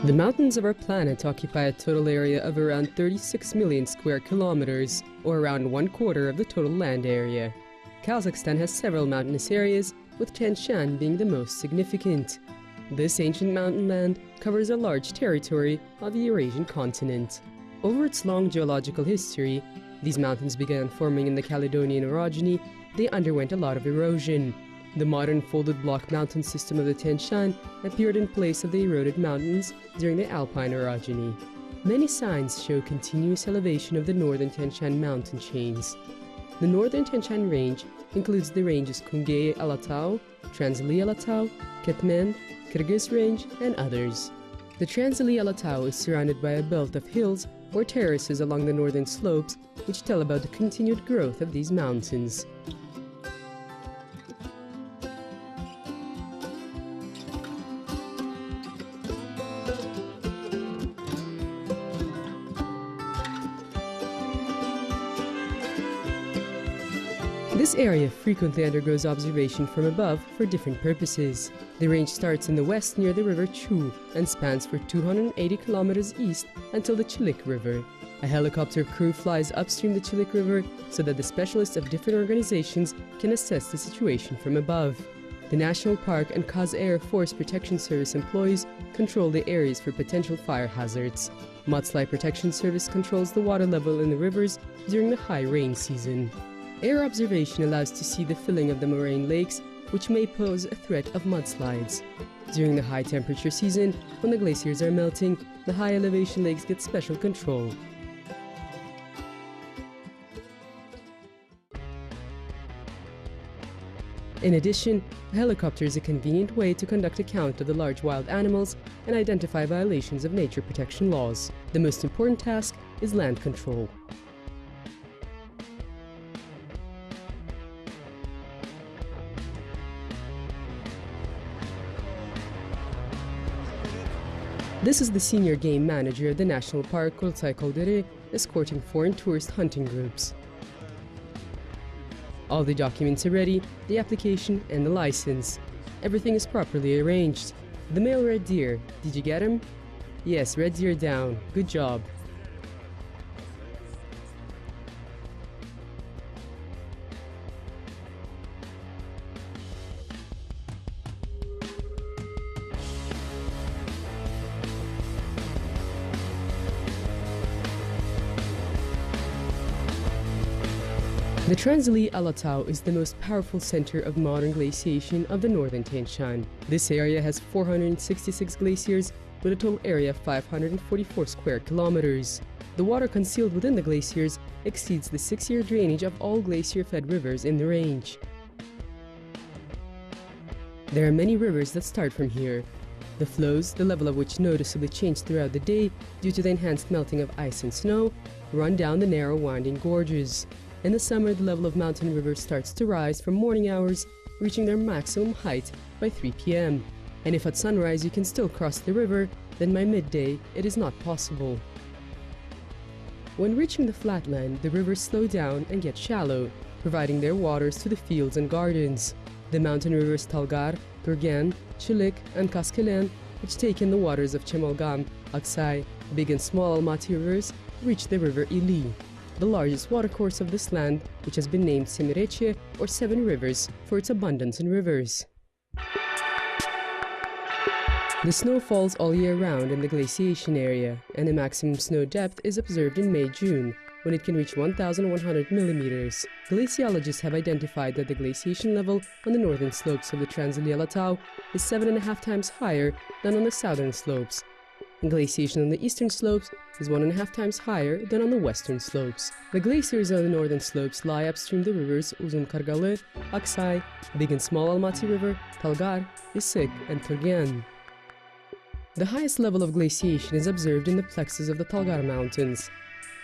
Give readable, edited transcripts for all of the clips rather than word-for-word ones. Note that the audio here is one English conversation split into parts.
The mountains of our planet occupy a total area of around 36 million square kilometers, or around 1/4 of the total land area. Kazakhstan has several mountainous areas, with Tien-Shan being the most significant. This ancient mountain land covers a large territory of the Eurasian continent. Over its long geological history, these mountains began forming in the Caledonian orogeny. They underwent a lot of erosion. The modern folded block mountain system of the Tien-Shan appeared in place of the eroded mountains during the Alpine orogeny. Many signs show continuous elevation of the northern Tien-Shan mountain chains. The northern Tien-Shan range includes the ranges Kungey-Alatau, Transili-Alatau, Ketmen, Kyrgyz Range, and others. The Transili-Alatau is surrounded by a belt of hills or terraces along the northern slopes, which tell about the continued growth of these mountains. This area frequently undergoes observation from above for different purposes. The range starts in the west near the river Chu and spans for 280 kilometers east until the Chilik River. A helicopter crew flies upstream the Chilik River so that the specialists of different organizations can assess the situation from above. The National Park and Kaz Air Force Protection Service employees control the areas for potential fire hazards. Mudslide Protection Service controls the water level in the rivers during the high rain season. Air observation allows to see the filling of the moraine lakes, which may pose a threat of mudslides. During the high temperature season, when the glaciers are melting, the high elevation lakes get special control. In addition, a helicopter is a convenient way to conduct a count of the large wild animals and identify violations of nature protection laws. The most important task is land control. This is the senior game manager of the National Park, Koltsay Koldere, escorting foreign tourist hunting groups. All the documents are ready, the application and the license. Everything is properly arranged. The male red deer, did you get him? Yes, red deer down. Good job. The Transili-Alatau is the most powerful center of modern glaciation of the northern Tien-Shan. This area has 466 glaciers with a total area of 544 square kilometers. The water concealed within the glaciers exceeds the 6-year drainage of all glacier-fed rivers in the range. There are many rivers that start from here. The flows, the level of which noticeably change throughout the day due to the enhanced melting of ice and snow, run down the narrow winding gorges. In the summer, the level of mountain rivers starts to rise from morning hours, reaching their maximum height by 3 p.m. And if at sunrise you can still cross the river, then by midday it is not possible. When reaching the flatland, the rivers slow down and get shallow, providing their waters to the fields and gardens. The mountain rivers Talgar, Turgen, Chilik, and Kaskelen, which take in the waters of Chemolgam, Aksai, Big and Small Almaty rivers, reach the river Ili, the largest watercourse of this land, which has been named Semireche, or Seven Rivers, for its abundance in rivers. The snow falls all year round in the glaciation area, and the maximum snow depth is observed in May-June, when it can reach 1,100 millimeters. Glaciologists have identified that the glaciation level on the northern slopes of the Transili-Alatau is 7.5 times higher than on the southern slopes. Glaciation on the eastern slopes is 1.5 times higher than on the western slopes. The glaciers on the northern slopes lie upstream the rivers Uzun Kargalı, Aksai, Big and Small Almaty River, Talgar, Issyk, and Turgen. The highest level of glaciation is observed in the plexus of the Talgar Mountains.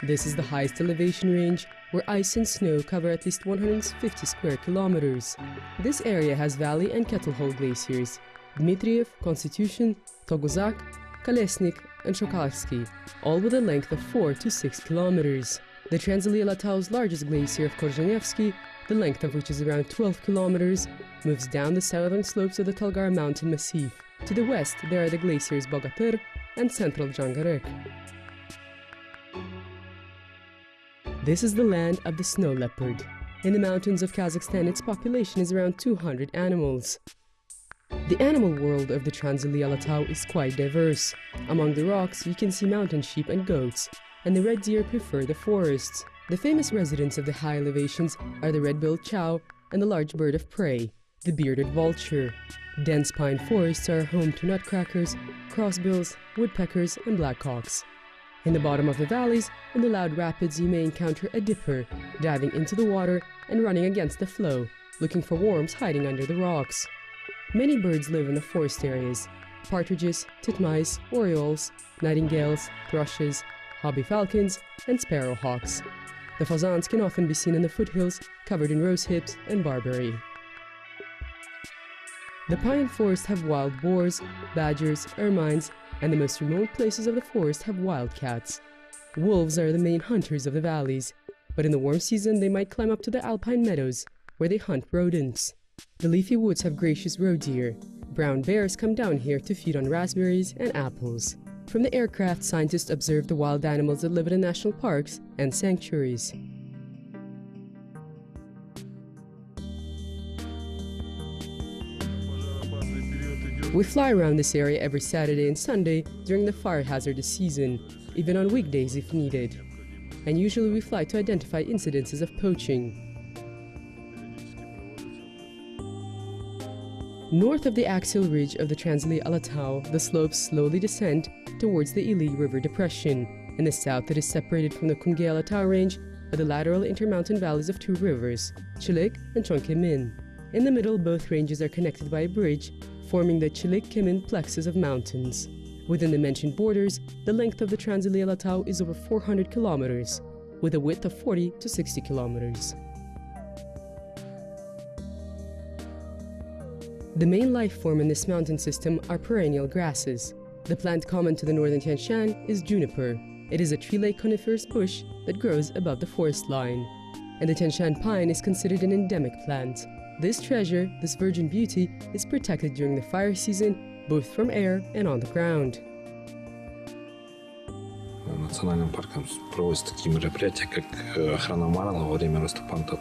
This is the highest elevation range, where ice and snow cover at least 150 square kilometers. This area has valley and kettlehole glaciers, Dmitriev, Constitution, Toguzak, Kalesnik, and Shokalsky, all with a length of 4 to 6 kilometers. The Transili-Alatau's largest glacier of Korzenievsky, the length of which is around 12 kilometers, moves down the southern slopes of the Talgar mountain massif. To the west, there are the glaciers Bogatyr, and central Jangarek. This is the land of the snow leopard. In the mountains of Kazakhstan, its population is around 200 animals. The animal world of the Transili Alatau is quite diverse. Among the rocks, you can see mountain sheep and goats, and the red deer prefer the forests. The famous residents of the high elevations are the red-billed chow and the large bird of prey, the bearded vulture. Dense pine forests are home to nutcrackers, crossbills, woodpeckers, and blackhawks. In the bottom of the valleys, in the loud rapids, you may encounter a dipper, diving into the water and running against the flow, looking for worms hiding under the rocks. Many birds live in the forest areas: partridges, titmice, orioles, nightingales, thrushes, hobby falcons, and sparrowhawks. The fazans can often be seen in the foothills, covered in rosehips and barberry. The pine forests have wild boars, badgers, ermines, and the most remote places of the forest have wildcats. Wolves are the main hunters of the valleys, but in the warm season they might climb up to the alpine meadows, where they hunt rodents. The leafy woods have gracious roe deer. Brown bears come down here to feed on raspberries and apples. From the aircraft, scientists observe the wild animals that live in the national parks and sanctuaries. We fly around this area every Saturday and Sunday during the fire hazardous season, even on weekdays if needed. And usually we fly to identify incidences of poaching. North of the axial ridge of the Transili Alatau, the slopes slowly descend towards the Ili River Depression. In the south, it is separated from the Kunge Alatau Range by the lateral intermountain valleys of two rivers, Chilik and Chonkemin. In the middle, both ranges are connected by a bridge, forming the Chilik-Kemin plexus of mountains. Within the mentioned borders, the length of the Transili Alatau is over 400 kilometers, with a width of 40 to 60 kilometers. The main life form in this mountain system are perennial grasses. The plant common to the northern Tien-Shan is juniper. It is a tree-like coniferous bush that grows above the forest line. And the Tien-Shan pine is considered an endemic plant. This treasure, this virgin beauty, is protected during the fire season, both from air and on the ground. Национальным парком проводятся такие мероприятия, как охрана марла во время роста понтов.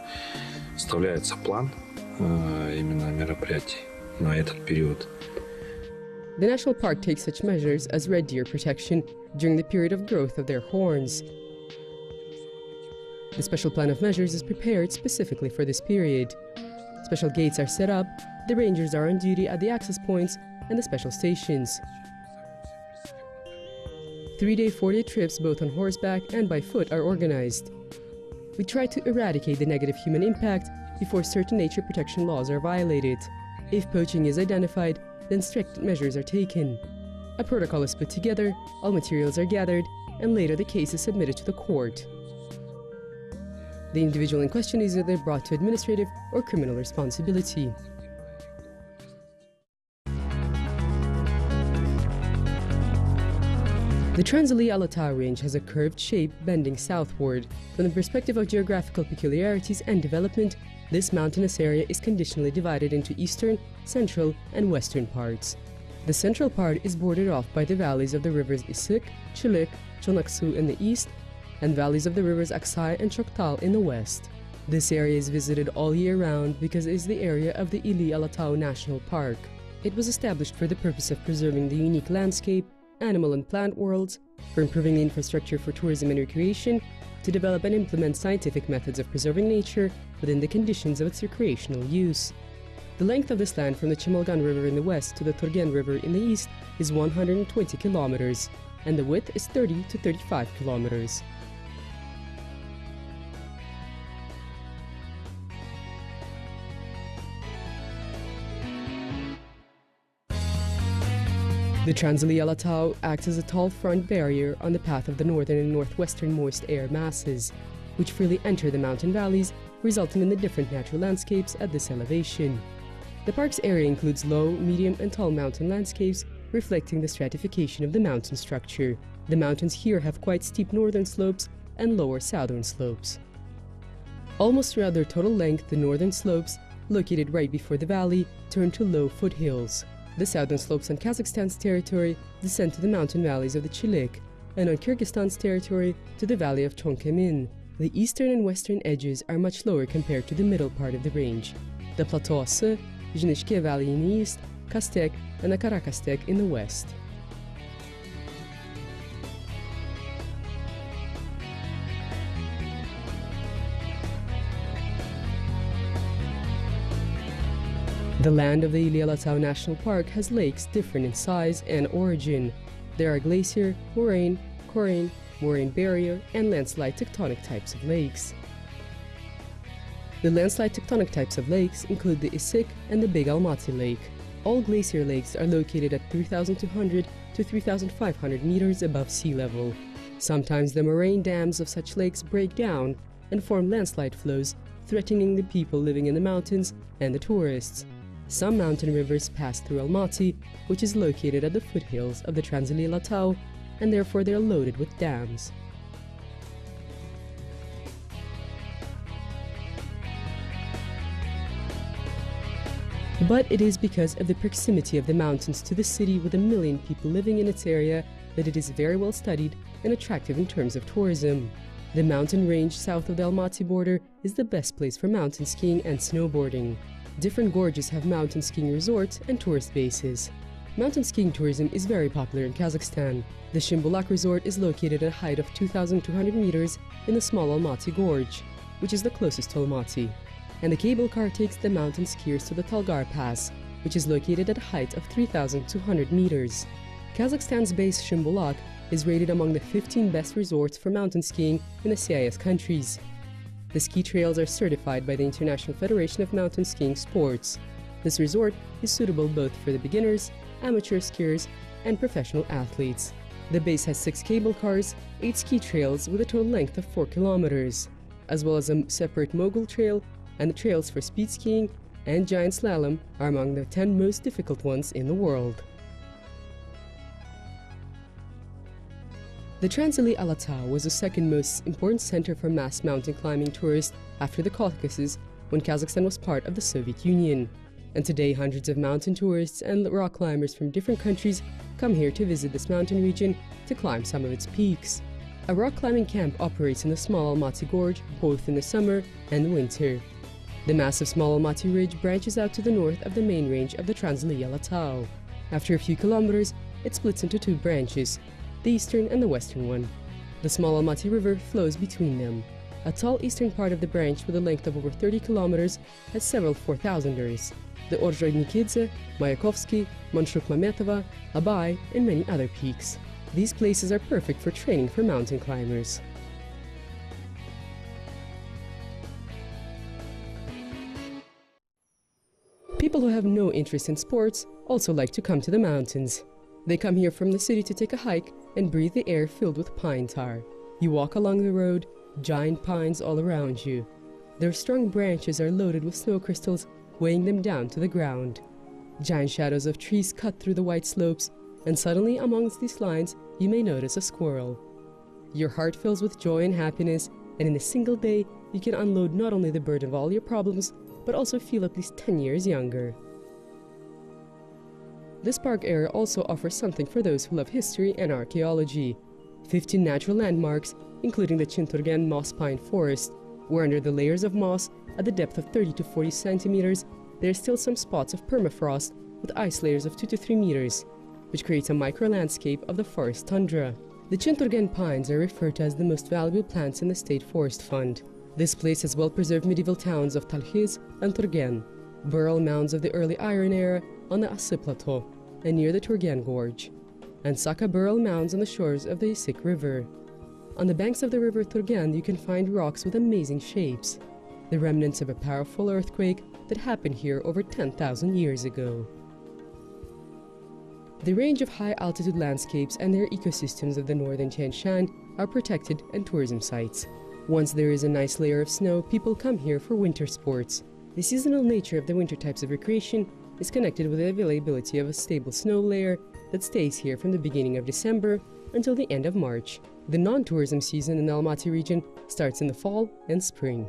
Составляется план именно мероприятий на этот период. The national park takes such measures as red deer protection during the period of growth of their horns. The special plan of measures is prepared specifically for this period. Special gates are set up, the rangers are on duty at the access points and the special stations. 3-day, 4-day trips both on horseback and by foot are organized. We try to eradicate the negative human impact before certain nature protection laws are violated. If poaching is identified, then strict measures are taken. A protocol is put together, all materials are gathered, and later the case is submitted to the court. The individual in question is either brought to administrative or criminal responsibility. The Transili Alatau range has a curved shape bending southward. From the perspective of geographical peculiarities and development, this mountainous area is conditionally divided into eastern, central, and western parts. The central part is bordered off by the valleys of the rivers Issyk, Chilik, Chonaksu in the east, and valleys of the rivers Aksai and Choktal in the west. This area is visited all year round because it is the area of the Ili Alatau National Park. It was established for the purpose of preserving the unique landscape, animal and plant worlds, for improving the infrastructure for tourism and recreation, to develop and implement scientific methods of preserving nature within the conditions of its recreational use. The length of this land from the Chimalgan River in the west to the Turgen River in the east is 120 kilometers, and the width is 30 to 35 kilometers. The Transili Alatau acts as a tall front barrier on the path of the northern and northwestern moist air masses, which freely enter the mountain valleys, resulting in the different natural landscapes at this elevation. The park's area includes low, medium, and tall mountain landscapes, reflecting the stratification of the mountain structure. The mountains here have quite steep northern slopes and lower southern slopes. Almost throughout their total length, the northern slopes, located right before the valley, turn to low foothills. The southern slopes on Kazakhstan's territory descend to the mountain valleys of the Jibek, and on Kyrgyzstan's territory to the valley of Chonkemin. The eastern and western edges are much lower compared to the middle part of the range. The plateau Sı, Jnishke Valley in the east, Kastek and the Karakastek in the west. The land of the Ilia Alatau National Park has lakes different in size and origin. There are glacier, moraine, moraine barrier, and landslide tectonic types of lakes. The landslide tectonic types of lakes include the Issyk and the Big Almaty Lake. All glacier lakes are located at 3,200 to 3,500 meters above sea level. Sometimes the moraine dams of such lakes break down and form landslide flows, threatening the people living in the mountains and the tourists. Some mountain rivers pass through Almaty, which is located at the foothills of the Trans-Ilia Alatau, and therefore they are loaded with dams. But it is because of the proximity of the mountains to the city with 1 million people living in its area that it is very well studied and attractive in terms of tourism. The mountain range south of the Almaty border is the best place for mountain skiing and snowboarding. Different gorges have mountain skiing resorts and tourist bases. Mountain skiing tourism is very popular in Kazakhstan. The Shimbulak resort is located at a height of 2,200 meters in the small Almaty Gorge, which is the closest to Almaty. And the cable car takes the mountain skiers to the Talgar Pass, which is located at a height of 3,200 meters. Kazakhstan's base Shimbulak is rated among the 15 best resorts for mountain skiing in the CIS countries. The ski trails are certified by the International Federation of Mountain Skiing Sports. This resort is suitable both for the beginners, amateur skiers, and professional athletes. The base has 6 cable cars, 8 ski trails with a total length of 4 kilometers, as well as a separate mogul trail, and the trails for speed skiing and giant slalom are among the 10 most difficult ones in the world. The Trans-Ilia Alatau was the second most important center for mass mountain climbing tourists after the Caucasus when Kazakhstan was part of the Soviet Union. And today hundreds of mountain tourists and rock climbers from different countries come here to visit this mountain region to climb some of its peaks. A rock climbing camp operates in the small Almaty Gorge both in the summer and the winter. The massive small Almaty Ridge branches out to the north of the main range of the Trans-Ilia Alatau. After a few kilometers, it splits into 2 branches, the eastern and the western one. The small Almaty River flows between them. A tall eastern part of the branch with a length of over 30 kilometers has several 4,000ers. The Orzhodnikidze, Mayakovsky, Manshuk Mametova, Abay, and many other peaks. These places are perfect for training for mountain climbers. People who have no interest in sports also like to come to the mountains. They come here from the city to take a hike and breathe the air filled with pine tar. You walk along the road, giant pines all around you. Their strong branches are loaded with snow crystals, weighing them down to the ground. Giant shadows of trees cut through the white slopes, and suddenly amongst these lines you may notice a squirrel. Your heart fills with joy and happiness, and in a single day you can unload not only the burden of all your problems, but also feel at least 10 years younger. This park area also offers something for those who love history and archaeology. 15 natural landmarks, including the Chinturgen moss pine forest, where under the layers of moss, at the depth of 30 to 40 centimeters, there are still some spots of permafrost with ice layers of 2 to 3 meters, which creates a micro-landscape of the forest tundra. The Chinturgen pines are referred to as the most valuable plants in the State Forest Fund. This place has well-preserved medieval towns of Talkhiz and Turgen, burial mounds of the early Iron Era on the Ası Plateau and near the Turgen Gorge, and Saka burial mounds on the shores of the Issyk River. On the banks of the river Turgen you can find rocks with amazing shapes, the remnants of a powerful earthquake that happened here over 10,000 years ago. The range of high-altitude landscapes and their ecosystems of the northern Tien-Shan are protected and tourism sites. Once there is a nice layer of snow, people come here for winter sports. The seasonal nature of the winter types of recreation is connected with the availability of a stable snow layer that stays here from the beginning of December until the end of March. The non-tourism season in the Almaty region starts in the fall and spring.